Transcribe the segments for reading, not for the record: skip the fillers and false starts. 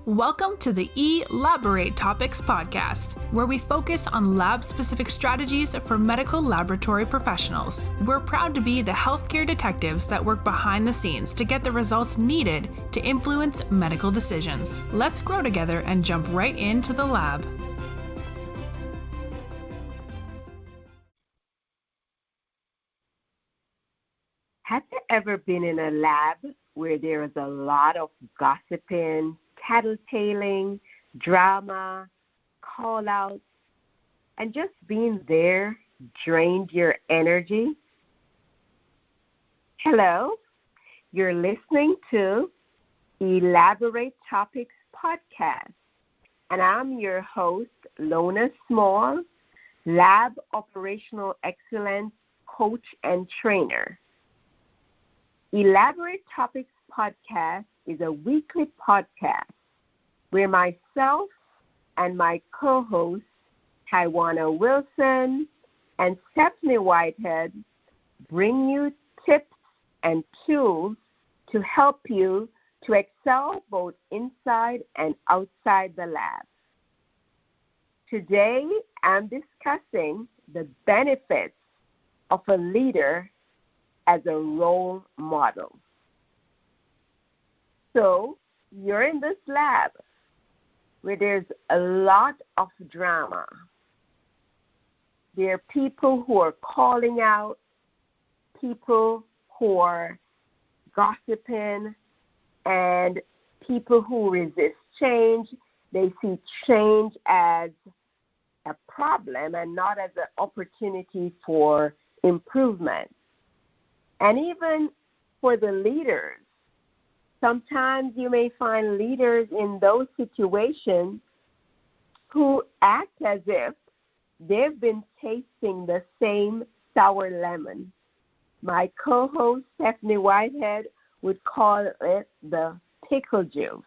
Welcome to the Elaborate Topics podcast, where we focus on lab-specific strategies for medical laboratory professionals. We're proud to be the healthcare detectives that work behind the scenes to get the results needed to influence medical decisions. Let's grow together and jump right into the lab. Have you ever been in a lab where there is a lot of gossiping, tattletaling, drama, call-outs, and just being there drained your energy? Hello, you're listening to Elaborate Topics podcast, and I'm your host, Lona Small, Lab Operational Excellence Coach and Trainer. Elaborate Topics podcast is a weekly podcast where myself and my co-hosts, Taiwana Wilson and Stephanie Whitehead, bring you tips and tools to help you to excel both inside and outside the lab. Today, I'm discussing the benefits of a leader as a role model. So you're in this lab where there's a lot of drama. There are people who are calling out, people who are gossiping, and people who resist change. They see change as a problem and not as an opportunity for improvement. And even for the leaders, sometimes you may find leaders in those situations who act as if they've been tasting the same sour lemon. My co-host, Stephanie Whitehead, would call it the pickle juice.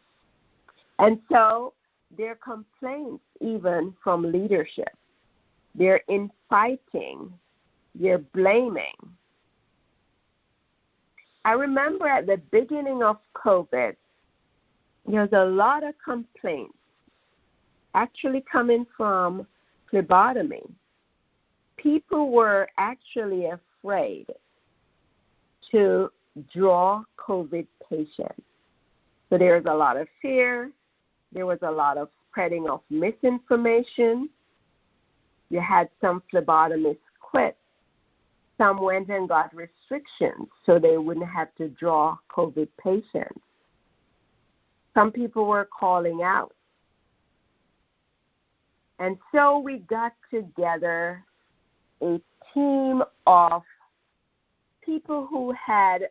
And so there are complaints even from leadership. They're infighting. They're blaming. I remember at the beginning of COVID, there was a lot of complaints actually coming from phlebotomy. People were actually afraid to draw COVID patients. So there was a lot of fear. There was a lot of spreading of misinformation. You had some phlebotomists quit. Some went and got restrictions so they wouldn't have to draw COVID patients. Some people were calling out. And so we got together a team of people who had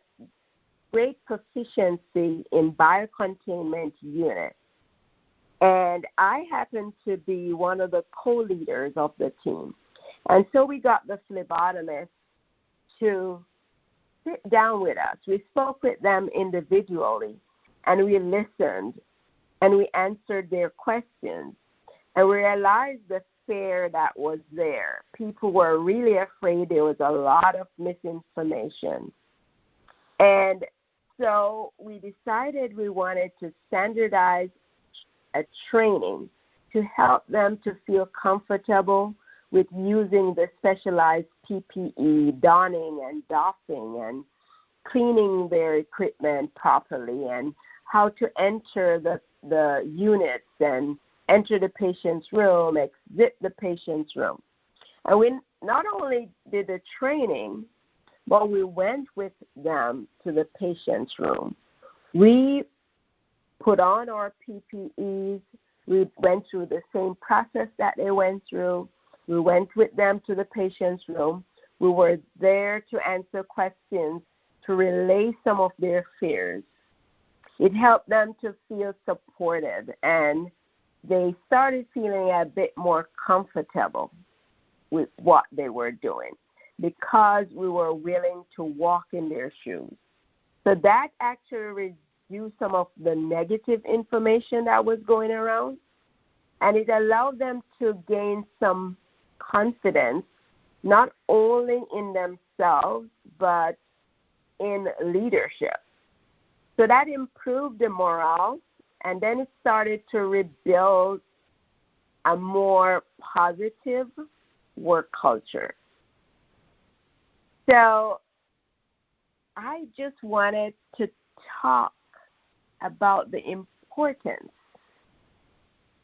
great proficiency in biocontainment units. And I happened to be one of the co-leaders of the team. And so we got the phlebotomists to sit down with us. We spoke with them individually, and we listened, and we answered their questions, and we realized the fear that was there. People were really afraid. There was a lot of misinformation. And so we decided we wanted to standardize a training to help them to feel comfortable with using the specialized PPE, donning and doffing and cleaning their equipment properly, and how to enter the units and enter the patient's room, exit the patient's room. And we not only did the training, but we went with them to the patient's room. We put on our PPEs. We went through the same process that they went through. We went with them to the patient's room. We were there to answer questions, to relay some of their fears. It helped them to feel supported, and they started feeling a bit more comfortable with what they were doing because we were willing to walk in their shoes. So that actually reduced some of the negative information that was going around, and it allowed them to gain some confidence, not only in themselves, but in leadership. So that improved the morale And then it started to rebuild a more positive work culture. So I just wanted to talk about the importance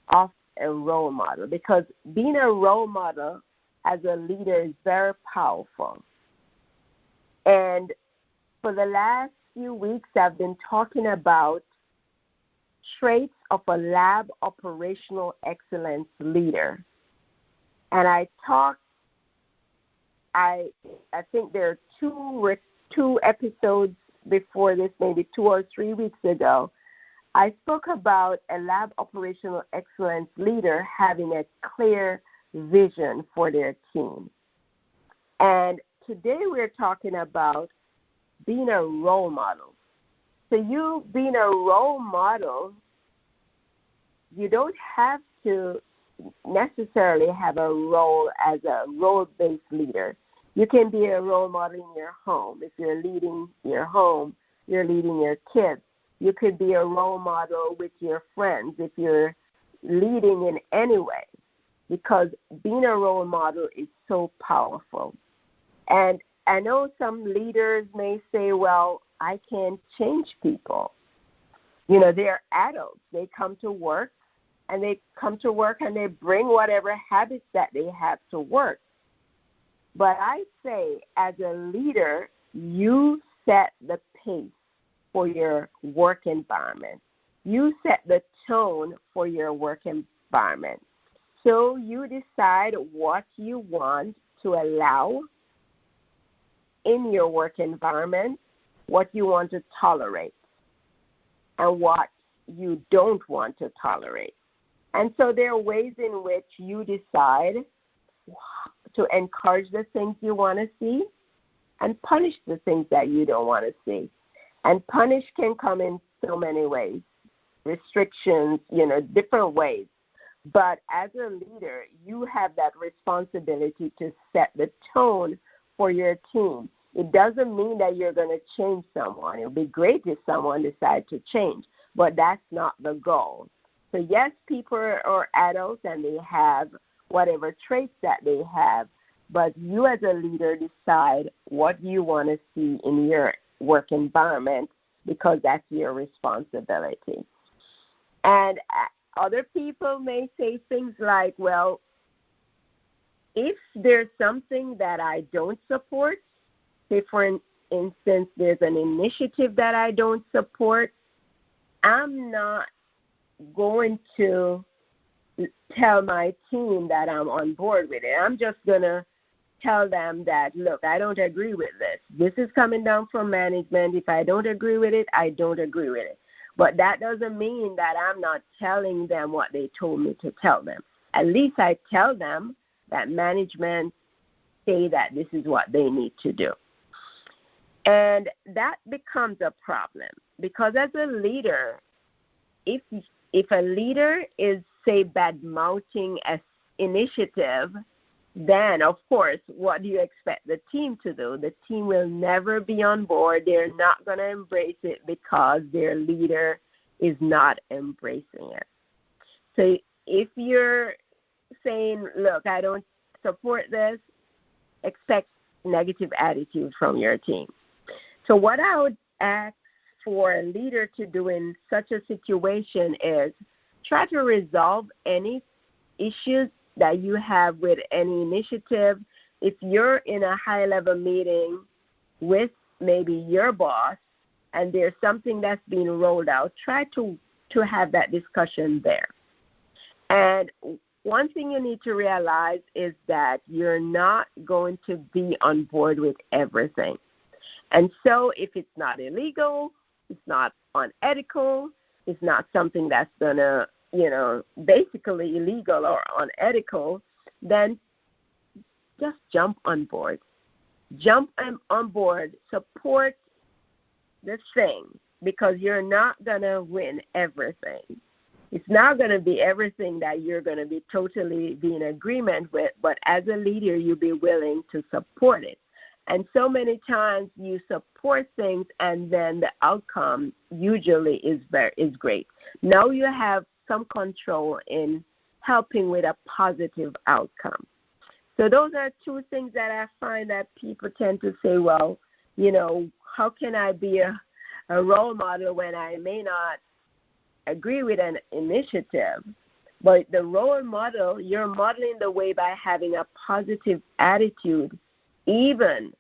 of a role model, because being a role model as a leader is very powerful. And for the last few weeks, I've been talking about traits of a lab operational excellence leader. And I think there are two episodes before this, maybe 2 or 3 weeks ago. I spoke about a lab operational excellence leader having a clear vision for their team. And today we're talking about being a role model. So you being a role model, you don't have to necessarily have a role as a role-based leader. You can be a role model in your home. If you're leading your home, you're leading your kids. You could be a role model with your friends if you're leading in any way, because being a role model is so powerful. And I know some leaders may say, well, I can't change people. You know, they're adults. They come to work, and they bring whatever habits that they have to work. But I say, as a leader, you set the pace for your work environment. You set the tone for your work environment. So you decide what you want to allow in your work environment, what you want to tolerate, and what you don't want to tolerate. And so there are ways in which you decide to encourage the things you want to see and punish the things that you don't want to see. And punish can come in so many ways, restrictions, different ways. But as a leader, you have that responsibility to set the tone for your team. It doesn't mean that you're going to change someone. It would be great if someone decides to change, but that's not the goal. So yes, people are adults and they have whatever traits that they have, but you as a leader decide what you want to see in your work environment, because that's your responsibility. And other people may say things like, well, if there's something that I don't support, say for instance, there's an initiative that I don't support, I'm not going to tell my team that I'm on board with it. I'm just going to tell them that, look, I don't agree with this. This is coming down from management. If I don't agree with it, I don't agree with it. But that doesn't mean that I'm not telling them what they told me to tell them. At least I tell them that management say that this is what they need to do. And that becomes a problem, because as a leader, if a leader is, say, bad-mouthing an initiative, then, of course, what do you expect the team to do? The team will never be on board. They're not going to embrace it because their leader is not embracing it. So if you're saying, look, I don't support this, expect negative attitude from your team. So what I would ask for a leader to do in such a situation is try to resolve any issues that you have with any initiative. If you're in a high-level meeting with maybe your boss and there's something that's being rolled out, try to have that discussion there. And one thing you need to realize is that you're not going to be on board with everything. And so if it's not illegal, it's not unethical, it's not something that's going to, basically illegal or unethical, then just jump on board. Jump on board, support the thing, because you're not going to win everything. It's not going to be everything that you're going to be totally be in agreement with, but as a leader, you'll be willing to support it. And so many times you support things and then the outcome usually is great. Now you have some control in helping with a positive outcome. So those are two things that I find that people tend to say, well, how can I be a role model when I may not agree with an initiative? But the role model, you're modeling the way by having a positive attitude, even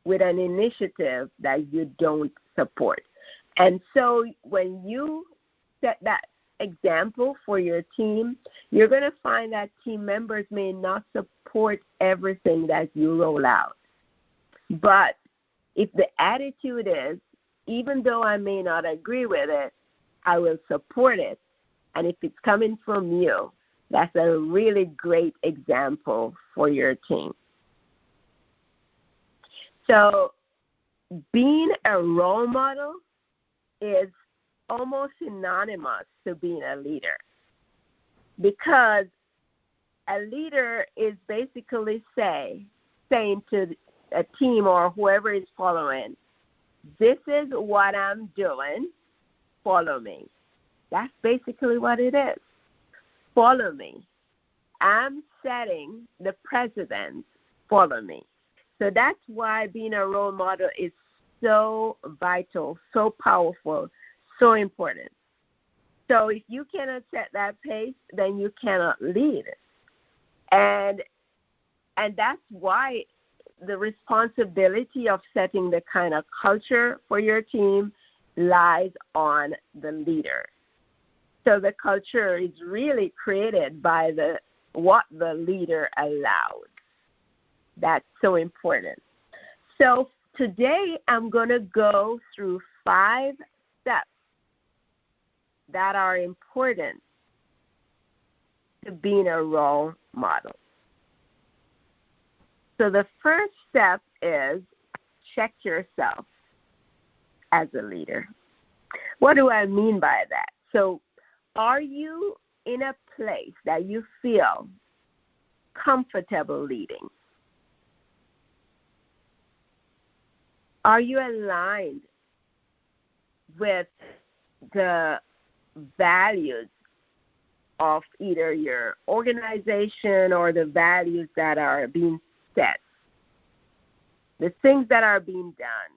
with an initiative that you don't support. And so when you set that example for your team, you're going to find that team members may not support everything that you roll out. But if the attitude is, even though I may not agree with it, I will support it, and if it's coming from you, that's a really great example for your team. So being a role model is almost synonymous to being a leader, because a leader is basically saying to a team or whoever is following, this is what I'm doing, follow me. That's basically what it is. Follow me. I'm setting the precedent, follow me. So that's why being a role model is so vital, so powerful, so important. So if you cannot set that pace, then you cannot lead. And that's why the responsibility of setting the kind of culture for your team lies on the leader. So the culture is really created by what the leader allows. That's so important. So today I'm going to go through 5 steps that are important to being a role model. So the first step is check yourself as a leader. What do I mean by that? So are you in a place that you feel comfortable leading? Are you aligned with the values of either your organization or the values that are being set? The things that are being done,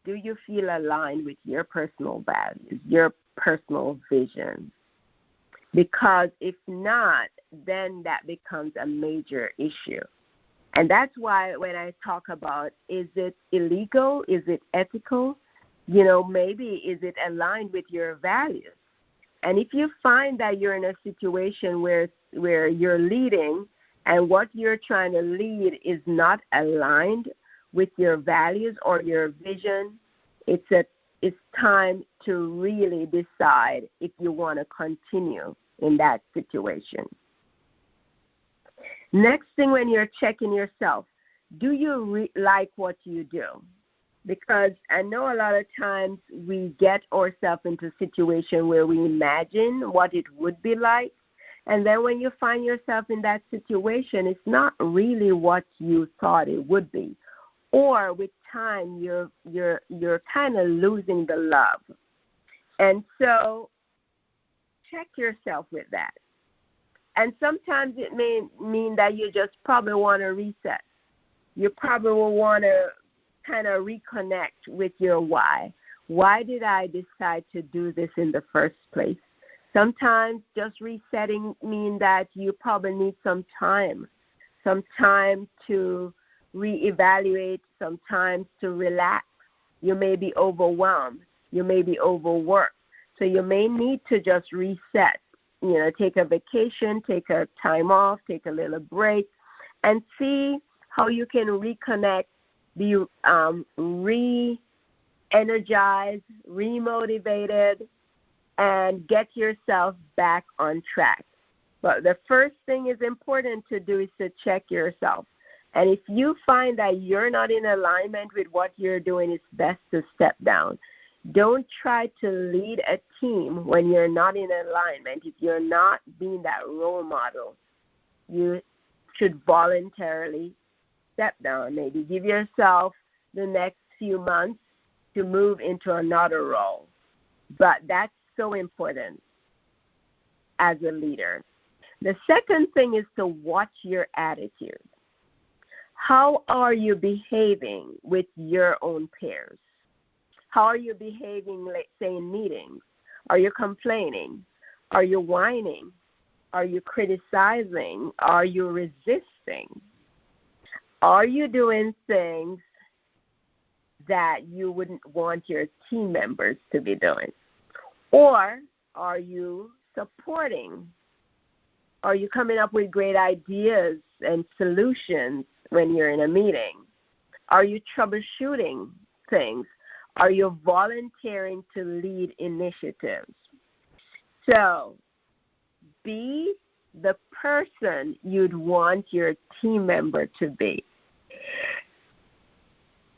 do you feel aligned with your personal values, your personal vision? Because if not, then that becomes a major issue. And that's why when I talk about, is it illegal? Is it ethical? Maybe is it aligned with your values? And if you find that you're in a situation where you're leading and what you're trying to lead is not aligned with your values or your vision, it's time to really decide if you want to continue in that situation. Next thing, when you're checking yourself, do you like what you do? Because I know a lot of times we get ourselves into a situation where we imagine what it would be like, and then when you find yourself in that situation, it's not really what you thought it would be. Or with time, you're kind of losing the love. And so check yourself with that. And sometimes it may mean that you just probably want to reset. You probably will want to kind of reconnect with your why. Why did I decide to do this in the first place? Sometimes just resetting means that you probably need some time to reevaluate, some time to relax. You may be overwhelmed. You may be overworked. So you may need to just reset. Take a vacation, take a time off, take a little break, and see how you can reconnect, be re-energized, re-motivated, and get yourself back on track. But the first thing is important to do is to check yourself. And if you find that you're not in alignment with what you're doing, it's best to step down. Don't try to lead a team when you're not in alignment. If you're not being that role model, you should voluntarily step down. Maybe give yourself the next few months to move into another role. But that's so important as a leader. The second thing is to watch your attitude. How are you behaving with your own peers? How are you behaving, let's say, in meetings? Are you complaining? Are you whining? Are you criticizing? Are you resisting? Are you doing things that you wouldn't want your team members to be doing? Or are you supporting? Are you coming up with great ideas and solutions when you're in a meeting? Are you troubleshooting things? Are you volunteering to lead initiatives? So be the person you'd want your team member to be.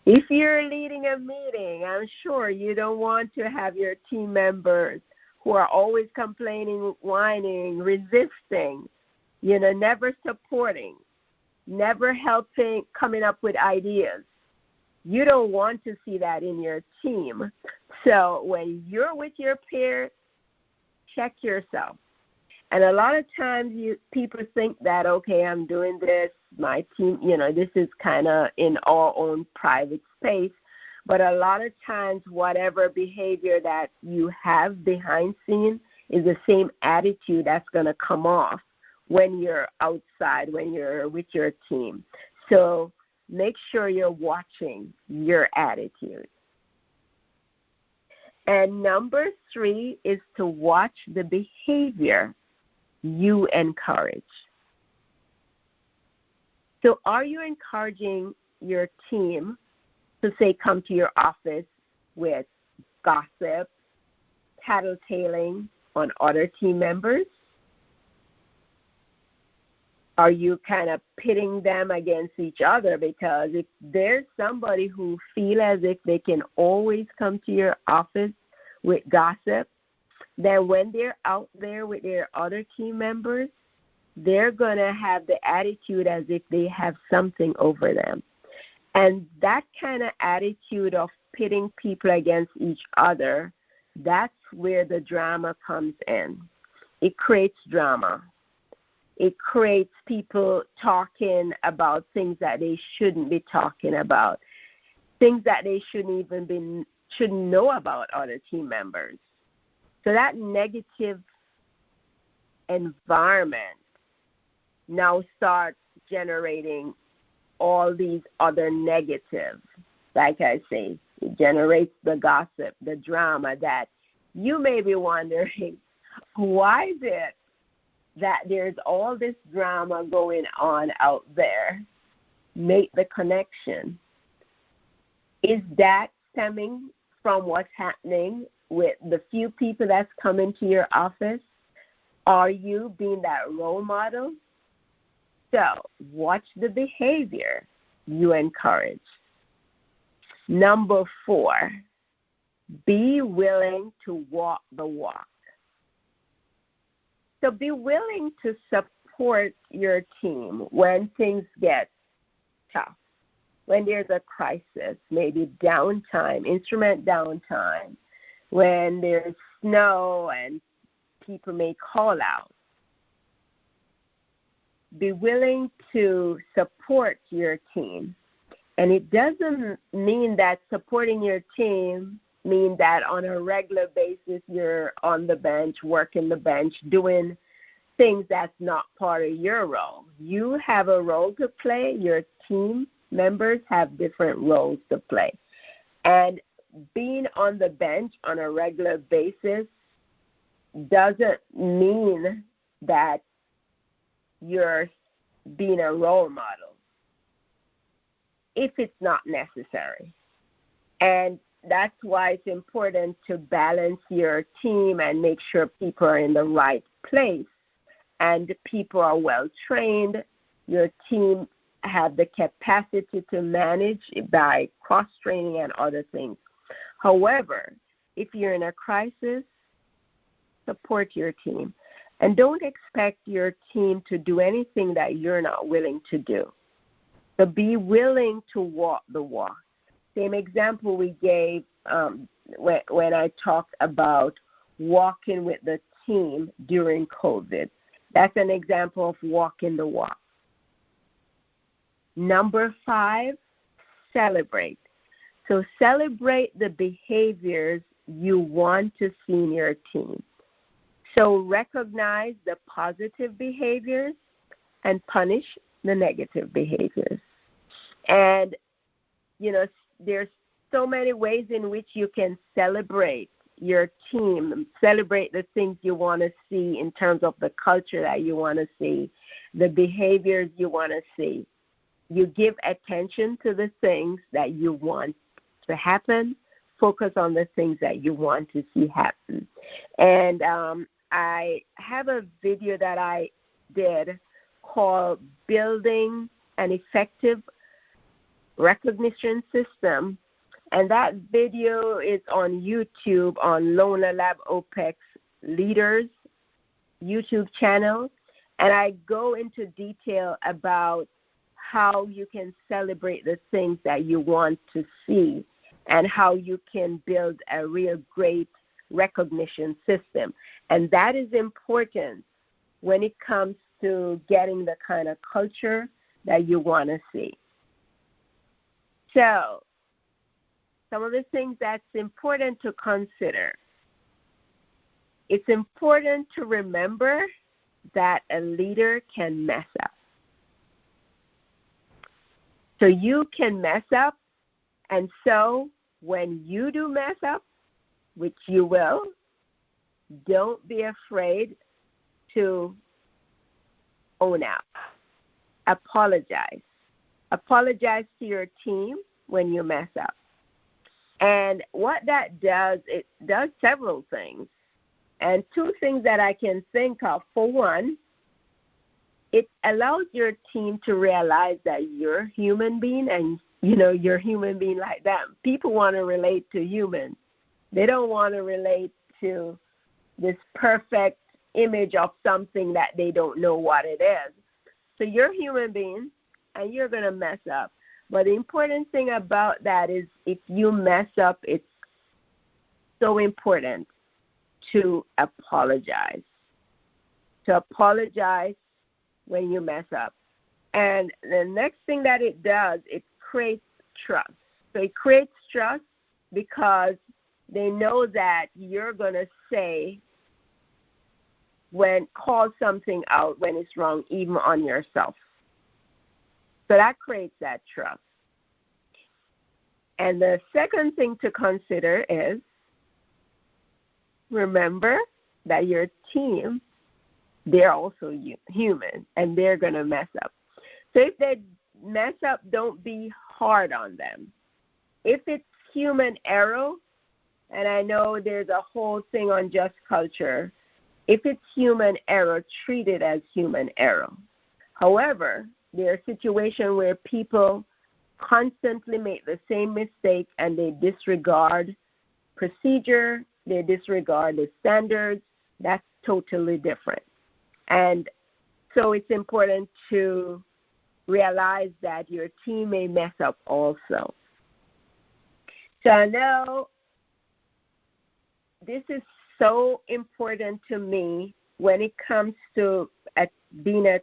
If you're leading a meeting, I'm sure you don't want to have your team members who are always complaining, whining, resisting, never supporting, never helping, coming up with ideas. You don't want to see that in your team. So when you're with your peers, check yourself. And a lot of times people think that, okay, I'm doing this, my team, this is kind of in our own private space. But a lot of times whatever behavior that you have behind scenes is the same attitude that's going to come off when you're outside, when you're with your team. So make sure you're watching your attitude. And number 3 is to watch the behavior you encourage. So are you encouraging your team to, say, come to your office with gossip, tattletaling on other team members? Are you kind of pitting them against each other? Because if there's somebody who feel as if they can always come to your office with gossip, then when they're out there with their other team members, they're going to have the attitude as if they have something over them. And that kind of attitude of pitting people against each other, that's where the drama comes in. It creates drama. It creates people talking about things that they shouldn't be talking about, things that they shouldn't know about other team members. So that negative environment now starts generating all these other negatives. Like I say, it generates the gossip, the drama that you may be wondering, why is it that there's all this drama going on out there? Make the connection. Is that stemming from what's happening with the few people that's coming to your office? Are you being that role model? So watch the behavior you encourage. Number 4, be willing to walk the walk. So be willing to support your team when things get tough, when there's a crisis, maybe downtime, instrument downtime, when there's snow and people may call out. Be willing to support your team. And it doesn't mean that supporting your team means that on a regular basis you're on the bench, working the bench, doing things that's not part of your role. You have a role to play. Your team members have different roles to play. And being on the bench on a regular basis doesn't mean that you're being a role model if it's not necessary. And that's why it's important to balance your team and make sure people are in the right place and people are well trained. Your team have the capacity to manage by cross-training and other things. However, if you're in a crisis, support your team. And don't expect your team to do anything that you're not willing to do. So be willing to walk the walk. Same example we gave when I talked about walking with the team during COVID. That's an example of walking the walk. Number 5, celebrate. So celebrate the behaviors you want to see in your team. So recognize the positive behaviors and punish the negative behaviors. And, there's so many ways in which you can celebrate your team, celebrate the things you want to see in terms of the culture that you want to see, the behaviors you want to see. You give attention to the things that you want to happen, focus on the things that you want to see happen. And I have a video that I did called Building an Effective Recognition System, and that video is on YouTube on Lona Lab OPEX Leaders YouTube channel, and I go into detail about how you can celebrate the things that you want to see and how you can build a real great recognition system. And that is important when it comes to getting the kind of culture that you want to see. So, some of the things that's important to consider. It's important to remember that a leader can mess up. So you can mess up, and so when you do mess up, which you will, don't be afraid to own up. Apologize. Apologize to your team when you mess up. And what that does, it does several things. And 2 things that I can think of. For one, it allows your team to realize that you're a human being and, you're a human being like them. People want to relate to humans. They don't want to relate to this perfect image of something that they don't know what it is. So you're a human being, and you're going to mess up. But the important thing about that is if you mess up, it's so important to apologize. To apologize when you mess up. And the next thing that it does, it creates trust. So it creates trust because they know that you're going to call something out when it's wrong, even on yourself. So that creates that trust. And the second thing to consider is remember that your team, they're also human, and they're going to mess up. So if they mess up, don't be hard on them. If it's human error, and I know there's a whole thing on just culture, if it's human error, treat it as human error. However, there are situations where people constantly make the same mistake and they disregard procedure, they disregard the standards. That's totally different. And so it's important to realize that your team may mess up also. So I know this is so important to me when it comes to being a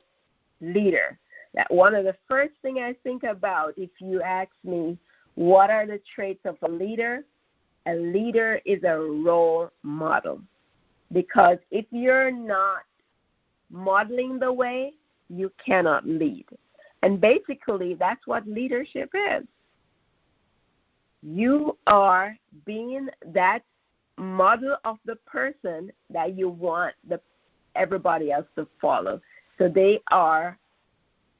leader. That one of the first things I think about, if you ask me, what are the traits of a leader? A leader is a role model. Because if you're not modeling the way, you cannot lead. And basically, that's what leadership is. You are being that model of the person that you want everybody else to follow. So they are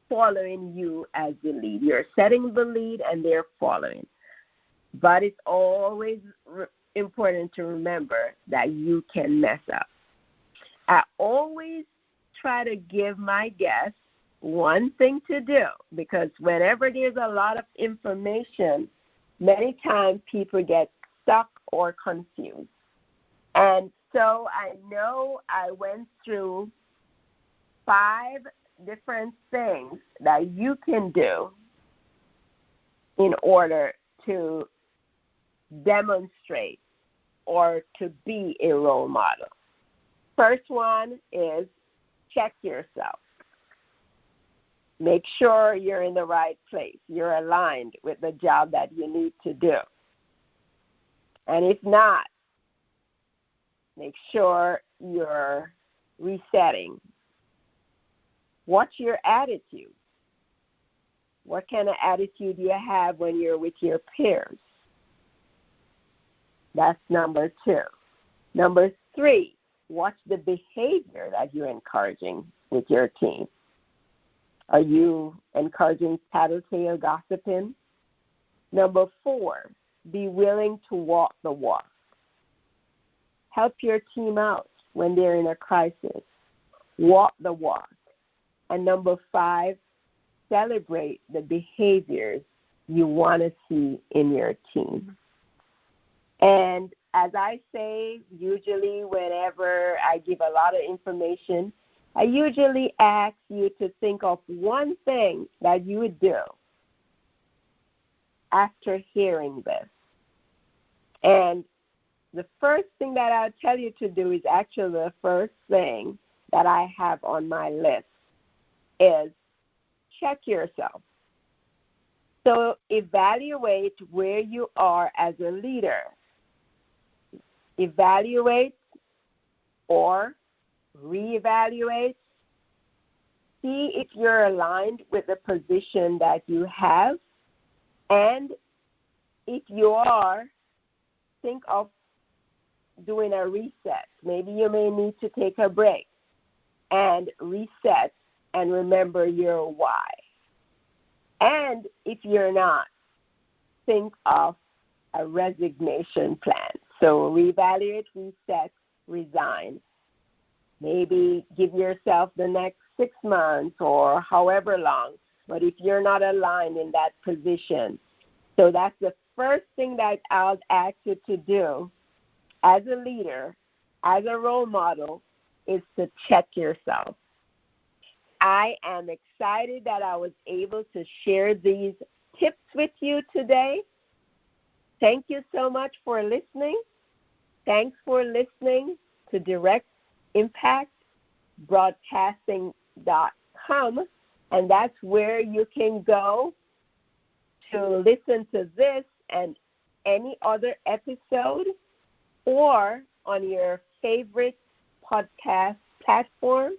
following you as the lead. You're setting the lead and they're following. But it's always important to remember that you can mess up. I always try to give my guests one thing to do, because whenever there's a lot of information, many times people get stuck or confused. And so I know I went through 5 different things that you can do in order to demonstrate or to be a role model. First one is check yourself. Make sure you're in the right place. You're aligned with the job that you need to do. And if not, make sure you're resetting. What's your attitude? What kind of attitude do you have when you're with your peers? That's number 2. Number 3, what's the behavior that you're encouraging with your team? Are you encouraging tattletale gossiping? Number 4, be willing to walk the walk. Help your team out when they're in a crisis. Walk the walk. And number 5, celebrate the behaviors you want to see in your team. And as I say, usually whenever I give a lot of information, I usually ask you to think of one thing that you would do after hearing this. And the first thing that I'll tell you to do is actually the first thing that I have on my list is check yourself. So evaluate where you are as a leader. Evaluate or reevaluate. See if you're aligned with the position that you have. And if you are, think of doing a reset. Maybe you may need to take a break and reset and remember your why. And if you're not, think of a resignation plan. So reevaluate, reset, resign. Maybe give yourself the next 6 months or however long. But if you're not aligned in that position, so that's the first thing that I'll ask you to do as a leader, as a role model, is to check yourself. I am excited that I was able to share these tips with you today. Thank you so much for listening. Thanks for listening to Direct Impact Broadcasting.com, and that's where you can go to listen to this and any other episode, or on your favorite podcast platform.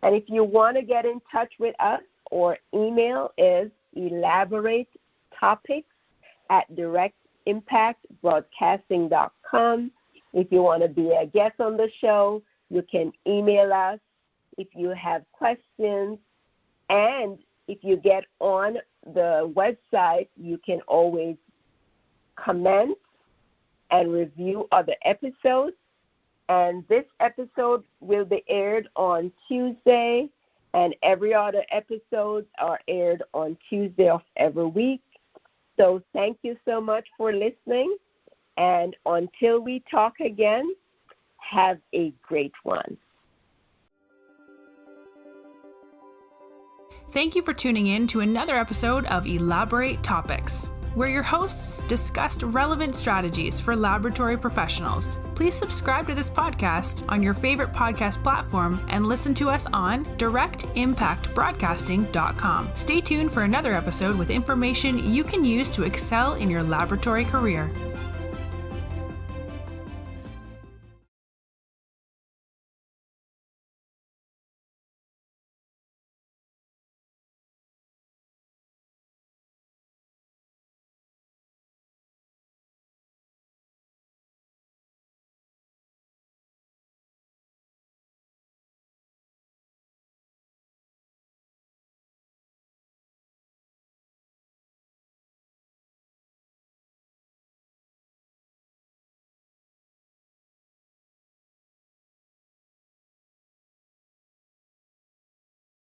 And if you want to get in touch with us, our email is elaboratetopics@directimpactbroadcasting.com. If you want to be a guest on the show, you can email us if you have questions. And if you get on the website, you can always comment and review other episodes. And this episode will be aired on Tuesday, and every other episode are aired on Tuesday of every week. So thank you so much for listening. And until we talk again, have a great one. Thank you for tuning in to another episode of Elaborate Topics, where your hosts discussed relevant strategies for laboratory professionals. Please subscribe to this podcast on your favorite podcast platform and listen to us on directimpactbroadcasting.com. Stay tuned for another episode with information you can use to excel in your laboratory career.